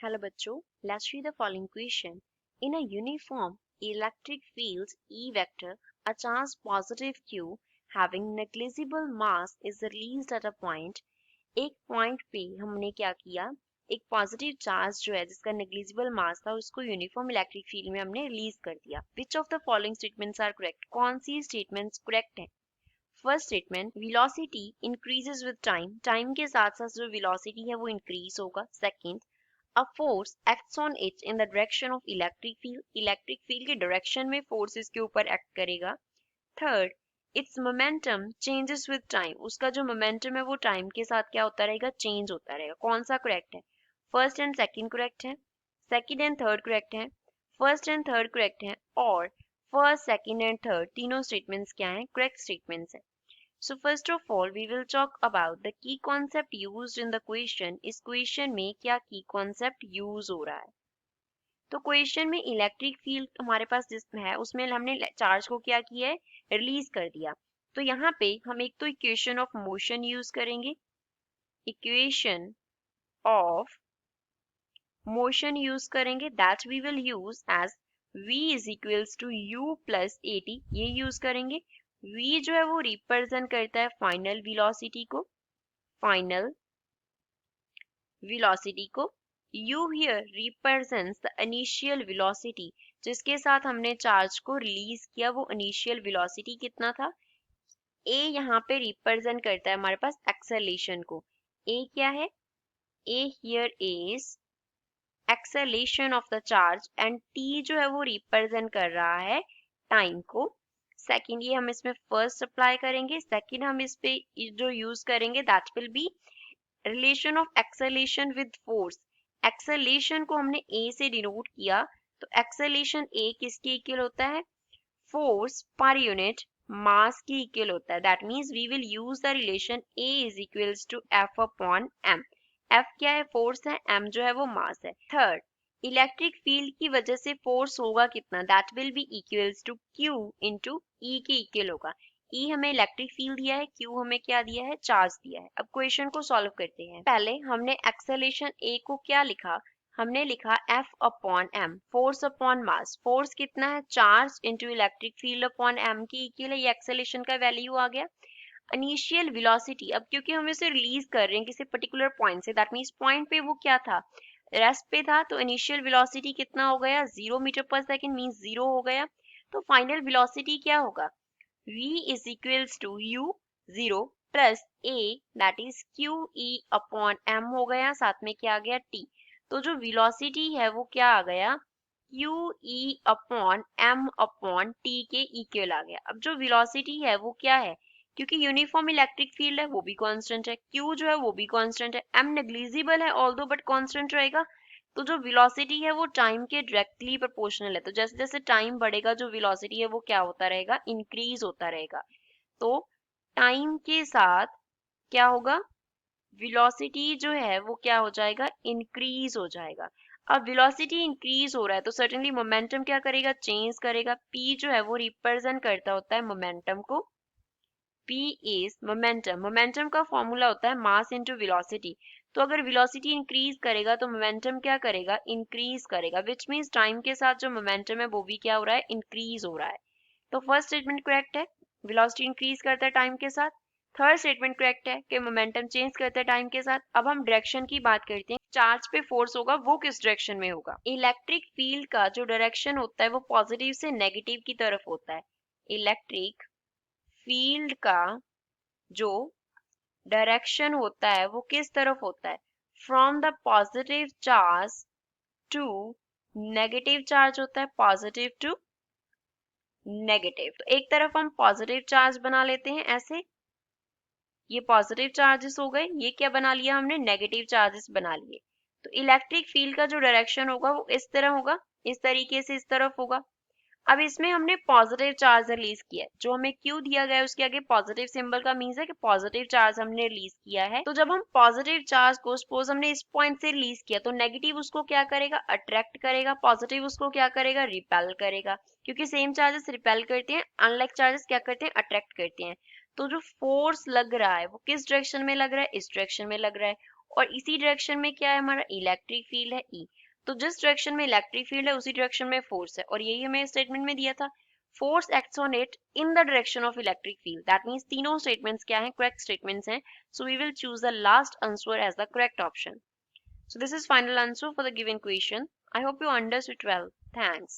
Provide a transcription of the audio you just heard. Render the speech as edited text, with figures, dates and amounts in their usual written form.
Hello bachcho, let's read the following question. In a uniform electric field E vector, a charge positive Q having negligible mass is released at a point. एक point पे हमने क्या किया, एक positive charge जो है जिसका negligible mass था उसको यूनिफॉर्म इलेक्ट्रिक फील्ड में हमने रिलीज कर दिया. Which of the following statements are correct? कौन सी स्टेटमेंट्स करेक्ट है? First statement, velocity increases with time, time के साथ साथ जो वेलोसिटी है वो इंक्रीज होगा. Second, a force acts on it in the direction of electric field, electric field के डायरेक्शन में फोर्स इसके ऊपर एक्ट करेगा. Third, its momentum changes with time, उसका जो मोमेंटम है वो टाइम के साथ क्या होता रहेगा, चेंज होता रहेगा. कौन सा करेक्ट है? फर्स्ट एंड सेकंड करेक्ट है, सेकंड एंड थर्ड करेक्ट है, फर्स्ट एंड थर्ड करेक्ट है, और फर्स्ट सेकंड एंड थर्ड तीनों स्टेटमेंट्स क्या हैं, करेक्ट स्टेटमेंट्स हैं. So first of all, we will talk about the key concept used in the question. इस question में क्या key concept use हो रहा है? तो क्वेश्चन में इलेक्ट्रिक फील्ड हमारे पास जिसमें है उसमें हमने चार्ज को क्या किया है, रिलीज कर दिया. तो यहाँ पे हम एक तो इक्वेशन ऑफ मोशन यूज करेंगे, इक्वेशन ऑफ मोशन यूज करेंगे, that we will use as v is equals to u plus at, ये यूज करेंगे. v जो है वो रिप्रेजेंट करता है फाइनल वेलोसिटी को, फाइनल वेलोसिटी को. u here represents the initial velocity, जिसके साथ हमने चार्ज को रिलीज किया वो इनिशियल वेलोसिटी कितना था. a यहाँ पे रिप्रेजेंट करता है हमारे पास एक्सेलेरेशन को. a क्या है? a here is acceleration of the charge and t जो है वो रिप्रेजेंट कर रहा है टाइम को. सेकंड, ये हम इसमें फर्स्ट अप्लाई करेंगे. सेकंड हम इस पे जो यूज करेंगे that will B relation of acceleration with force. Acceleration को हमने a से डिनोट किया, तो एक्सेलेरेशन a किसके इक्वल होता है, फोर्स पर यूनिट मास के इक्वल होता है. That means we will use the relation a is equals to f upon m. f क्या है, फोर्स है, m जो है वो मास है. थर्ड, इलेक्ट्रिक फील्ड की वजह से फोर्स होगा कितना, that will be equals to q into e के इक्वल होगा. E हमें इलेक्ट्रिक फील्ड दिया है, Q हमें क्या दिया है, चार्ज दिया है. अब क्वेश्चन को सॉल्व करते हैं. पहले हमने एक्सेलेरेशन A को क्या लिखा, हमने लिखा F upon m, force upon mass. Force कितना है, charge into electric field upon m की इक्वल है, ये एक्सेलेरेशन का वैल्यू आ गया. इनिशियल वेलोसिटी, अब क्योंकि हम इसे रिलीज कर रहे हैं किसी पर्टिकुलर पॉइंट से, दैट मींस पॉइंट पे वो क्या था, रेस्ट पे था, तो इनिशियल वेलोसिटी कितना हो गया, 0 मीटर पर सेकंड, मींस 0 हो गया. तो फाइनल वेलोसिटी क्या होगा, v is equals to u 0 plus a that is qe upon m हो गया, साथ में क्या आ गया, t. तो जो वेलोसिटी है वो क्या आ गया, qe upon m upon t के इक्वल आ गया. अब जो वेलोसिटी है वो क्या है, क्योंकि यूनिफॉर्म इलेक्ट्रिक फील्ड है वो भी कांस्टेंट है, q जो है वो भी कांस्टेंट है, m नेग्लिजिबल है ऑल्दो बट कांस्टेंट रहेगा. तो जो वेलोसिटी है वो टाइम के डायरेक्टली प्रोपोर्शनल है, तो जैसे जैसे टाइम बढ़ेगा जो वेलोसिटी है वो क्या होता रहेगा, इंक्रीज होता रहेगा. तो टाइम के साथ क्या होगा, वेलोसिटी जो है वो क्या हो जाएगा, इंक्रीज हो जाएगा. अब वेलोसिटी इंक्रीज हो रहा है तो सर्टेनली मोमेंटम क्या करेगा, चेंज करेगा. p जो है वो रिप्रेजेंट करता होता है मोमेंटम को. p इज मोमेंटम, मोमेंटम का फॉर्मूला होता है मास इनटू वेलोसिटी. तो अगर वेलोसिटी इंक्रीज करेगा तो मोमेंटम क्या करेगा, इंक्रीज करेगा, विच मीन्स टाइम के साथ जो मोमेंटम है वो भी क्या हो रहा है, इंक्रीज हो रहा है. तो फर्स्ट स्टेटमेंट करेक्ट है, वेलोसिटी इंक्रीज करता है टाइम के साथ. थर्ड स्टेटमेंट करेक्ट है कि मोमेंटम चेंज करता है टाइम के साथ. अब हम डायरेक्शन की बात करते हैं, चार्ज पे फोर्स होगा वो किस डायरेक्शन में होगा. इलेक्ट्रिक फील्ड का जो डायरेक्शन होता है वो पॉजिटिव से नेगेटिव की तरफ होता है. इलेक्ट्रिक फील्ड का जो डायरेक्शन होता है वो किस तरफ होता है, from the positive charge to negative charge होता है, पॉजिटिव टू नेगेटिव. तो एक तरफ हम पॉजिटिव चार्ज बना लेते हैं ऐसे, ये पॉजिटिव चार्जेस हो गए, ये क्या बना लिया हमने, नेगेटिव चार्जेस बना लिए. तो इलेक्ट्रिक फील्ड का जो डायरेक्शन होगा वो इस तरह होगा, इस तरीके से इस तरफ होगा. अब इसमें हमने पॉजिटिव चार्ज रिलीज किया है, जो हमें क्यू दिया गया है उसके आगे पॉजिटिव सिंबल का मीन्स है कि पॉजिटिव चार्ज हमने रिलीज किया है. तो जब हम पॉजिटिव चार्ज को सपोज हमने इस पॉइंट से रिलीज किया तो नेगेटिव उसको क्या करेगा, अट्रैक्ट करेगा, पॉजिटिव उसको क्या करेगा, रिपेल करेगा, क्योंकि सेम चार्जेस रिपेल करते हैं, अनलाइक चार्जेस क्या करते हैं, अट्रैक्ट करते हैं. तो जो फोर्स लग रहा है वो किस डायरेक्शन में लग रहा है, इस डायरेक्शन में लग रहा है. और इसी डायरेक्शन में क्या है हमारा इलेक्ट्रिक फील्ड है ई। तो जिस डायरेक्शन में इलेक्ट्रिक फील्ड है उसी डायरेक्शन में फोर्स है, और यही हमें स्टेटमेंट में दिया था, force acts on it in the direction of electric field. That means तीनों स्टेटमेंट्स क्या हैं, करेक्ट स्टेटमेंट्स हैं। So we will choose the last answer as the correct option. So this is final answer for the given question. I hope you understood well. Thanks.